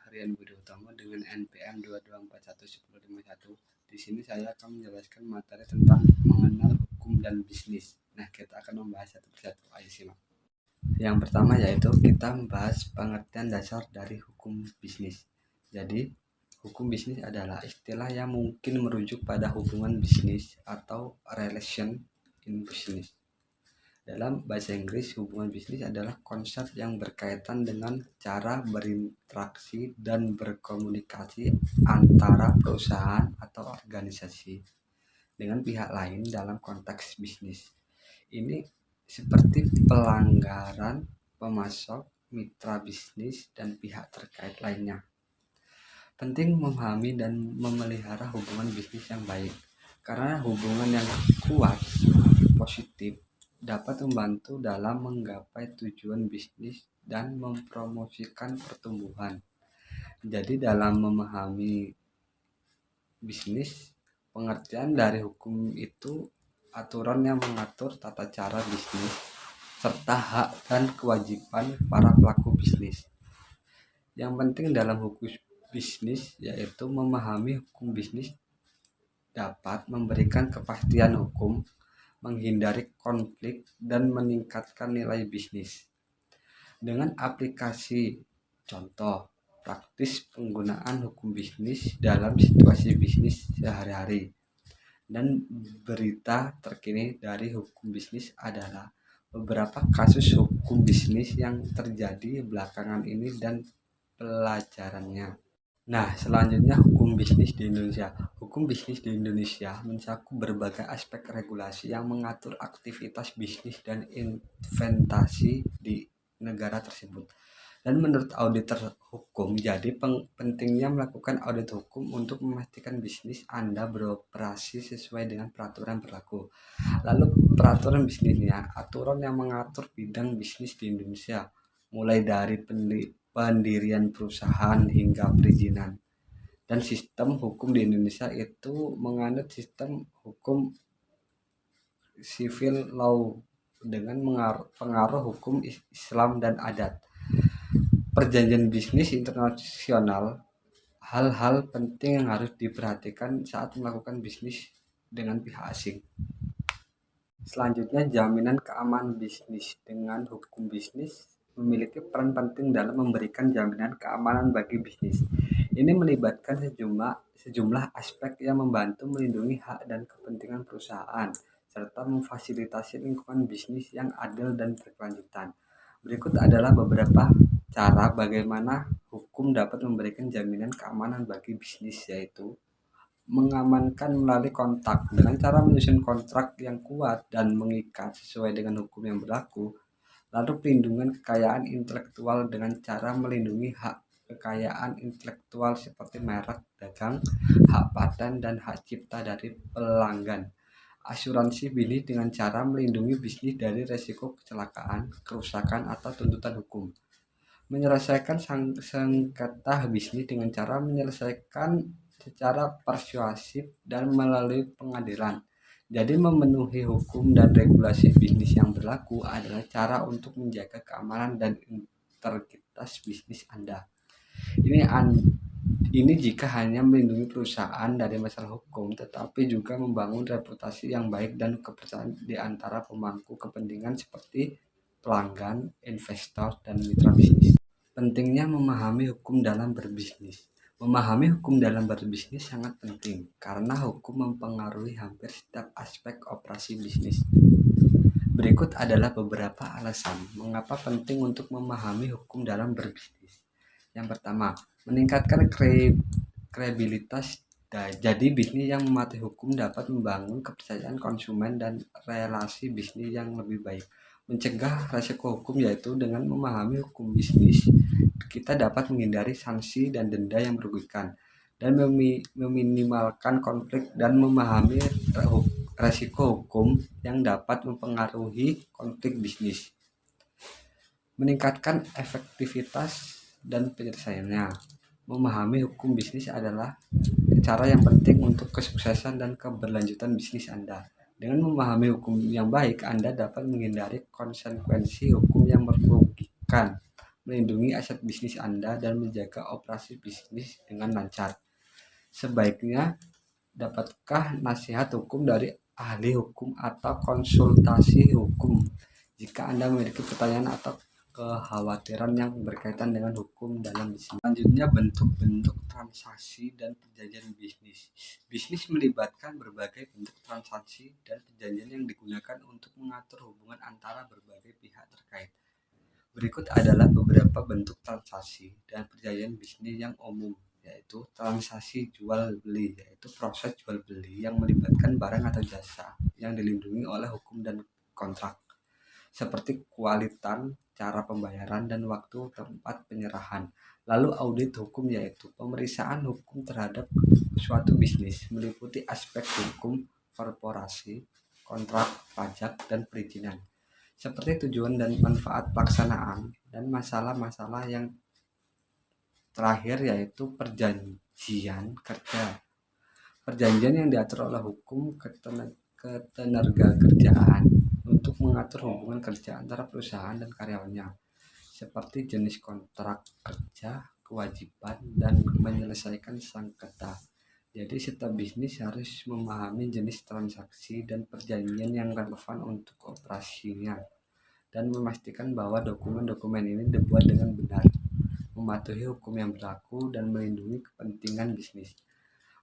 Rian Budi Utomo dengan NPM 22411051. Di sini saya akan menjelaskan materi tentang mengenal hukum dan bisnis. Nah, kita akan membahas satu persatu. Ayo simak. Yang pertama yaitu kita membahas pengertian dasar dari hukum bisnis. Jadi, hukum bisnis adalah istilah yang mungkin merujuk pada hubungan bisnis atau relation in business. Dalam bahasa Inggris, hubungan bisnis adalah konsep yang berkaitan dengan cara berinteraksi dan berkomunikasi antara perusahaan atau organisasi dengan pihak lain dalam konteks bisnis. Ini seperti pelanggaran, pemasok, mitra bisnis, dan pihak terkait lainnya. Penting memahami dan memelihara hubungan bisnis yang baik, karena hubungan yang kuat, positif, dapat membantu dalam menggapai tujuan bisnis dan mempromosikan pertumbuhan. Jadi dalam memahami bisnis, pengertian dari hukum itu aturan yang mengatur tata cara bisnis serta hak dan kewajiban para pelaku bisnis. Yang penting dalam hukum bisnis yaitu memahami hukum bisnis dapat memberikan kepastian hukum, menghindari konflik, dan meningkatkan nilai bisnis. Dengan aplikasi contoh praktis penggunaan hukum bisnis dalam situasi bisnis sehari-hari. Dan berita terkini dari hukum bisnis adalah beberapa kasus hukum bisnis yang terjadi belakangan ini dan pelajarannya. Nah, selanjutnya hukum bisnis di Indonesia. Hukum bisnis di Indonesia mencakup berbagai aspek regulasi yang mengatur aktivitas bisnis dan investasi di negara tersebut. Dan menurut auditor hukum, jadi pentingnya melakukan audit hukum untuk memastikan bisnis Anda beroperasi sesuai dengan peraturan berlaku. Lalu peraturan bisnisnya, aturan yang mengatur bidang bisnis di Indonesia, mulai dari pendirian perusahaan hingga perizinan. Dan sistem hukum di Indonesia itu menganut sistem hukum civil law dengan pengaruh hukum Islam dan adat. Perjanjian bisnis internasional, hal-hal penting yang harus diperhatikan saat melakukan bisnis dengan pihak asing. Selanjutnya, jaminan keamanan bisnis. Dengan hukum bisnis memiliki peran penting dalam memberikan jaminan keamanan bagi bisnis. Ini melibatkan sejumlah aspek yang membantu melindungi hak dan kepentingan perusahaan, serta memfasilitasi lingkungan bisnis yang adil dan berkelanjutan. Berikut adalah beberapa cara bagaimana hukum dapat memberikan jaminan keamanan bagi bisnis, yaitu mengamankan melalui kontak dengan cara menyusun kontrak yang kuat dan mengikat sesuai dengan hukum yang berlaku. Lalu perlindungan kekayaan intelektual dengan cara melindungi hak kekayaan intelektual seperti merek dagang, hak paten, dan hak cipta dari pelanggan. Asuransi bisnis dengan cara melindungi bisnis dari risiko kecelakaan, kerusakan, atau tuntutan hukum. Menyelesaikan sengketa bisnis dengan cara menyelesaikan secara persuasif dan melalui pengadilan. Jadi memenuhi hukum dan regulasi bisnis yang berlaku adalah cara untuk menjaga keamanan dan integritas bisnis Anda. Ini jika hanya melindungi perusahaan dari masalah hukum, tetapi juga membangun reputasi yang baik dan kepercayaan di antara pemangku kepentingan seperti pelanggan, investor, dan mitra bisnis. Pentingnya memahami hukum dalam berbisnis. Memahami hukum dalam berbisnis sangat penting karena hukum mempengaruhi hampir setiap aspek operasi bisnis. Berikut adalah beberapa alasan mengapa penting untuk memahami hukum dalam berbisnis. Yang pertama, meningkatkan kredibilitas. Jadi bisnis yang mematuhi hukum dapat membangun kepercayaan konsumen dan relasi bisnis yang lebih baik. Mencegah risiko hukum, yaitu dengan memahami hukum bisnis, kita dapat menghindari sanksi dan denda yang merugikan dan meminimalkan konflik dan memahami risiko hukum yang dapat mempengaruhi konflik bisnis. Meningkatkan efektivitas dan penyelesaiannya. Memahami hukum bisnis adalah cara yang penting untuk kesuksesan dan keberlanjutan bisnis Anda. Dengan memahami hukum yang baik, Anda dapat menghindari konsekuensi hukum yang merugikan, melindungi aset bisnis Anda, dan menjaga operasi bisnis dengan lancar. Sebaiknya dapatkah nasihat hukum dari ahli hukum atau konsultasi hukum jika Anda memiliki pertanyaan atau kekhawatiran yang berkaitan dengan hukum dalam bisnis. Selanjutnya, bentuk-bentuk transaksi dan perjanjian bisnis. Bisnis melibatkan berbagai bentuk transaksi dan perjanjian yang digunakan untuk mengatur hubungan antara berbagai pihak terkait. Berikut adalah beberapa bentuk transaksi dan perjanjian bisnis yang umum, yaitu transaksi jual beli, yaitu proses jual beli yang melibatkan barang atau jasa yang dilindungi oleh hukum dan kontrak, seperti kualitas, cara pembayaran, dan waktu tempat penyerahan. Lalu audit hukum, yaitu pemeriksaan hukum terhadap suatu bisnis, meliputi aspek hukum korporasi, kontrak, pajak, dan perizinan, seperti tujuan dan manfaat pelaksanaan. Dan masalah-masalah yang terakhir yaitu perjanjian kerja. Perjanjian yang diatur oleh hukum ketenagakerjaan untuk mengatur hubungan kerja antara perusahaan dan karyawannya, seperti jenis kontrak kerja, kewajiban, dan menyelesaikan sengketa. Jadi setiap bisnis harus memahami jenis transaksi dan perjanjian yang relevan untuk operasinya, dan memastikan bahwa dokumen-dokumen ini dibuat dengan benar, mematuhi hukum yang berlaku, dan melindungi kepentingan bisnis.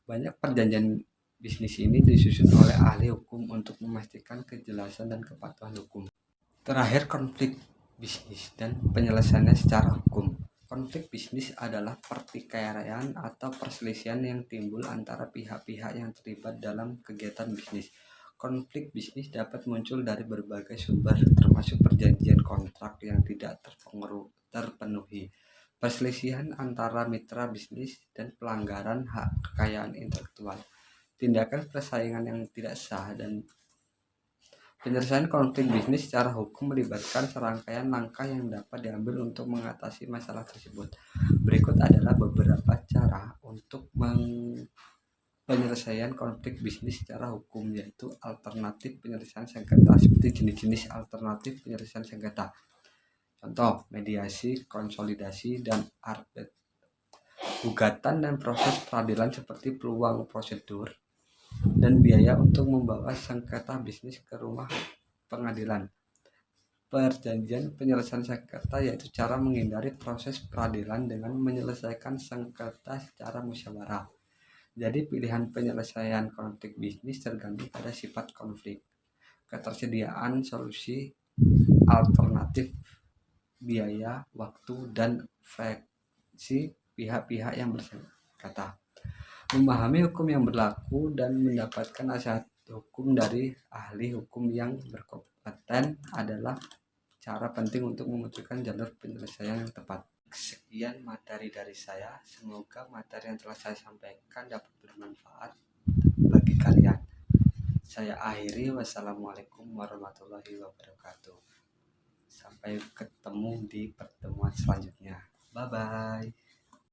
Banyak perjanjian bisnis ini disusun oleh ahli hukum untuk memastikan kejelasan dan kepatuhan hukum. Terakhir, konflik bisnis dan penyelesaiannya secara hukum. Konflik bisnis adalah pertikaian atau perselisihan yang timbul antara pihak-pihak yang terlibat dalam kegiatan bisnis. Konflik bisnis dapat muncul dari berbagai sumber, termasuk perjanjian kontrak yang tidak terpenuhi, perselisihan antara mitra bisnis, dan pelanggaran hak kekayaan intelektual, tindakan persaingan yang tidak sah. Dan penyelesaian konflik bisnis secara hukum melibatkan serangkaian langkah yang dapat diambil untuk mengatasi masalah tersebut. Berikut adalah beberapa cara untuk penyelesaian konflik bisnis secara hukum, yaitu alternatif penyelesaian sengketa, seperti jenis-jenis alternatif penyelesaian sengketa. Contoh, mediasi, konsolidasi, dan arbit. Gugatan dan proses peradilan seperti peluang prosedur dan biaya untuk membawa sengketa bisnis ke rumah pengadilan. Perjanjian penyelesaian sengketa yaitu cara menghindari proses peradilan dengan menyelesaikan sengketa secara musyawarah. Jadi pilihan penyelesaian konflik bisnis tergantung pada sifat konflik, ketersediaan solusi alternatif, biaya, waktu, dan frekuensi pihak-pihak yang bersengketa. Memahami hukum yang berlaku dan mendapatkan nasihat hukum dari ahli hukum yang berkompeten adalah cara penting untuk memutuskan jalur penyelesaian yang tepat. Sekian materi dari saya, semoga materi yang telah saya sampaikan dapat bermanfaat bagi kalian. Saya akhiri, wassalamualaikum warahmatullahi wabarakatuh. Sampai ketemu di pertemuan selanjutnya. Bye bye.